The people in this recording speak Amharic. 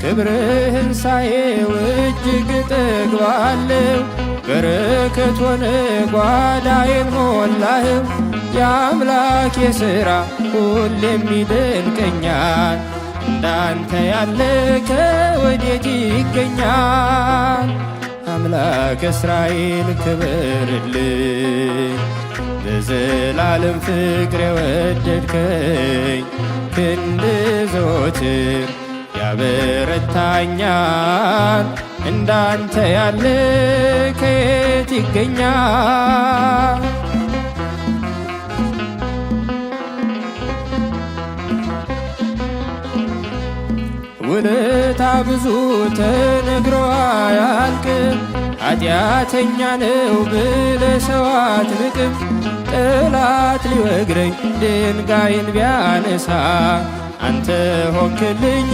ክብርህን ሳየው እጅግ እጠግባለሁ። በረከት ሆነ ጓዳዬን ሞላኸው። የአምላኬ ሥራ ሁሌም ይደንቀኛል። እንዳንተ ያለ ከወዴት ይገኛል? አምላክ እስራኤል ክበርልኝ፣ በዘላለም ፍቅር የወደድከኝ። ክንድ ዘወትር ያበረታኛል። እንዳንተ ያለ ከየት ይገኛል? ውለታ ብዙ ተነግሮ አያልቅም። ኃጢአተኛ ነው ብለህ ሰው አትንቅም። ጠላት ሊወግረኝ ድንጋይን ቢያነሳ አንተ ሆንክልኝ